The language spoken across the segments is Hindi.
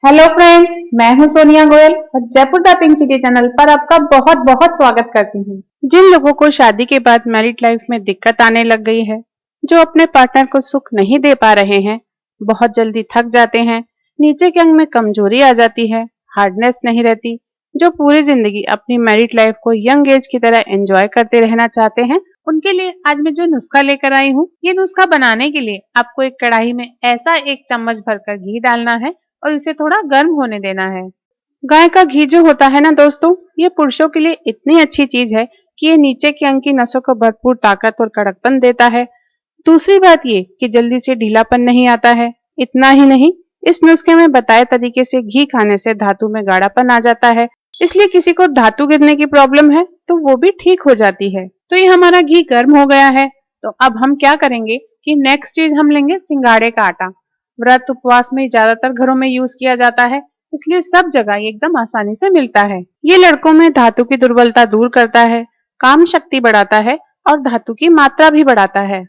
हेलो फ्रेंड्स, मैं हूं सोनिया गोयल और Jaipur the pink city channel पर आपका बहुत बहुत स्वागत करती हूं। जिन लोगों को शादी के बाद मैरिड लाइफ में दिक्कत आने लग गई है, जो अपने पार्टनर को सुख नहीं दे पा रहे हैं, बहुत जल्दी थक जाते हैं, नीचे के अंग में कमजोरी आ जाती है, हार्डनेस नहीं रहती, जो पूरी जिंदगी अपनी मैरिड लाइफ को यंग एज की तरह एंजॉय करते रहना चाहते हैं, उनके लिए आज मैं जो नुस्खा लेकर आई हूँ, ये नुस्खा बनाने के लिए आपको एक कढ़ाई में ऐसा 1 चम्मच भरकर घी डालना है और इसे थोड़ा गर्म होने देना है। गाय का घी जो होता है ना दोस्तों, ये पुरुषों के लिए इतनी अच्छी चीज है कि ये नीचे के अंग की नसों को भरपूर ताकत और कड़कपन देता है। दूसरी बात ये कि जल्दी से ढीलापन नहीं आता है। इतना ही नहीं, इस नुस्खे में बताए तरीके से घी खाने से धातु में गाढ़ापन आ जाता है, इसलिए किसी को धातु गिरने की प्रॉब्लम है तो वो भी ठीक हो जाती है। तो ये हमारा घी गर्म हो गया है, तो अब हम क्या करेंगे कि नेक्स्ट चीज हम लेंगे सिंगाड़े का आटा। व्रत उपवास में ज्यादातर घरों में यूज किया जाता है, इसलिए सब जगह ये एकदम आसानी से मिलता है। ये लड़कों में धातु की दुर्बलता दूर करता है, काम शक्ति बढ़ाता है और धातु की मात्रा भी बढ़ाता है।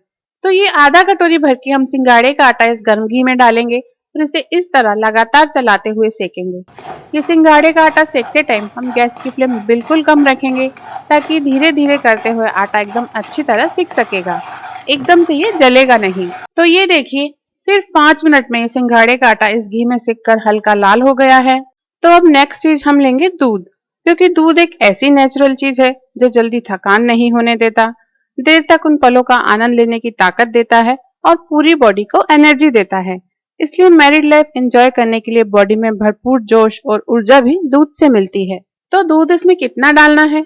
तो ये आधा कटोरी भर के हम सिंगाड़े का आटा इस गर्म घी में डालेंगे और इसे इस तरह लगातार चलाते हुए सेकेंगे। ये सिंगाड़े का आटा सेकते टाइम हम गैस की फ्लेम बिल्कुल कम रखेंगे, ताकि धीरे धीरे करते हुए आटा एकदम अच्छी तरह सिक सकेगा, एकदम से ये जलेगा नहीं। तो ये देखिए, सिर्फ 5 मिनट में ये सिंघाड़े का आटा इस घी में सिक कर हल्का लाल हो गया है। तो अब नेक्स्ट चीज हम लेंगे दूध, क्योंकि दूध एक ऐसी नेचुरल चीज है जो जल्दी थकान नहीं होने देता, देर तक उन पलों का आनंद लेने की ताकत देता है और पूरी बॉडी को एनर्जी देता है। इसलिए मैरिड लाइफ एंजॉय करने के लिए बॉडी में भरपूर जोश और ऊर्जा भी दूध से मिलती है। तो दूध इसमें कितना डालना है?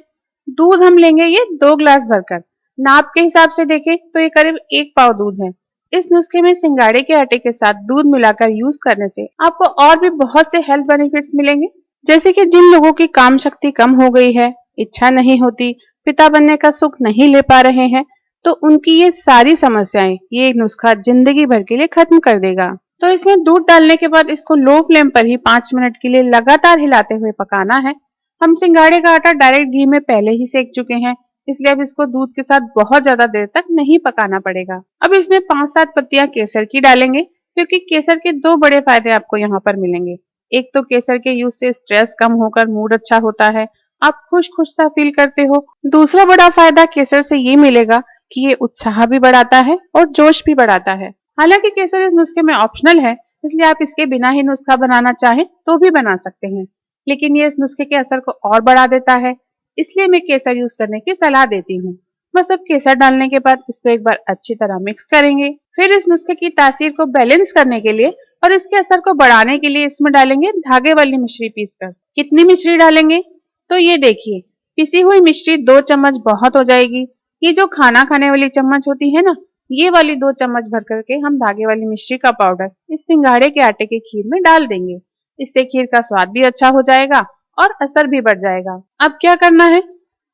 दूध हम लेंगे ये 2 ग्लास भरकर। नाप के हिसाब से देखें तो ये करीब 1 पाव दूध है। इस नुस्खे में सिंगाड़े के आटे के साथ दूध मिलाकर यूज करने से आपको और भी बहुत से हेल्थ बेनिफिट्स मिलेंगे। जैसे कि जिन लोगों की काम शक्ति कम हो गई है, इच्छा नहीं होती, पिता बनने का सुख नहीं ले पा रहे हैं, तो उनकी ये सारी समस्याएं ये नुस्खा जिंदगी भर के लिए खत्म कर देगा। तो इसमें दूध डालने के बाद इसको लो फ्लेम पर ही 5 मिनट के लिए लगातार हिलाते हुए पकाना है। हम सिंगाड़े का आटा डायरेक्ट घी में पहले ही सेक चुके हैं, इसलिए अब इसको दूध के साथ बहुत ज्यादा देर तक नहीं पकाना पड़ेगा। अब इसमें 5-7 पत्तियां केसर की डालेंगे, क्योंकि केसर के 2 बड़े फायदे आपको यहाँ पर मिलेंगे। एक तो केसर के यूज से स्ट्रेस कम होकर मूड अच्छा होता है, आप खुश खुश सा फील करते हो। दूसरा बड़ा फायदा केसर से ये मिलेगा कि ये उत्साह भी बढ़ाता है और जोश भी बढ़ाता है। हालांकि केसर इस नुस्खे में ऑप्शनल है, इसलिए आप इसके बिना ही नुस्खा बनाना चाहें तो भी बना सकते हैं, लेकिन ये इस नुस्खे के असर को और बढ़ा देता है, इसलिए मैं केसर यूज करने की सलाह देती हूँ। बस अब केसर डालने के बाद इसको एक बार अच्छी तरह मिक्स करेंगे। फिर इस नुस्खे की तासीर को बैलेंस करने के लिए और इसके असर को बढ़ाने के लिए इसमें डालेंगे धागे वाली मिश्री पीसकर। कितनी मिश्री डालेंगे? तो ये देखिए, पिसी हुई मिश्री 2 चम्मच बहुत हो जाएगी। ये जो खाना खाने वाली चम्मच होती है ना, ये वाली 2 चम्मच भर करके हम धागे वाली मिश्री का पाउडर इस सिंगाड़े के आटे के खीर में डाल देंगे। इससे खीर का स्वाद भी अच्छा हो जाएगा और असर भी बढ़ जाएगा। अब क्या करना है?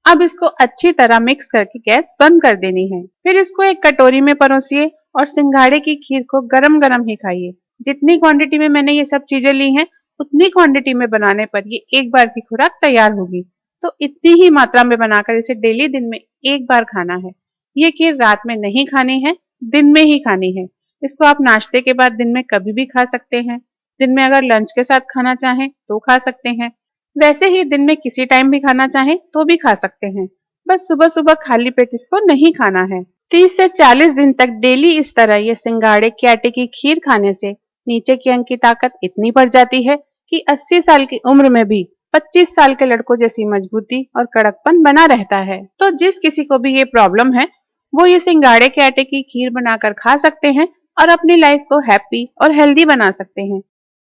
अब इसको अच्छी तरह मिक्स करके गैस बंद कर देनी है। फिर इसको एक कटोरी में परोसिए और सिंघाड़े की खीर को गरम गरम ही खाइए। जितनी क्वांटिटी में मैंने ये सब चीजें ली हैं, उतनी क्वांटिटी में बनाने पर ये एक बार की खुराक तैयार होगी। तो इतनी ही मात्रा में बनाकर इसे डेली दिन में एक बार खाना है। ये खीर रात में नहीं खानी है, दिन में ही खानी है। इसको आप नाश्ते के बाद दिन में कभी भी खा सकते हैं। दिन में अगर लंच के साथ खाना चाहें तो खा सकते हैं, वैसे ही दिन में किसी टाइम भी खाना चाहें तो भी खा सकते हैं। बस सुबह सुबह खाली पेट इसको नहीं खाना है। 30 से 40 दिन तक डेली इस तरह ये सिंगाड़े के आटे की खीर खाने से नीचे के अंग की ताकत इतनी बढ़ जाती है कि 80 साल की उम्र में भी 25 साल के लड़कों जैसी मजबूती और कड़कपन बना रहता है। तो जिस किसी को भी ये प्रॉब्लम है, वो ये सिंगाड़े के आटे की खीर बनाकर खा सकते हैं और अपनी लाइफ को हैप्पी और हेल्दी बना सकते हैं।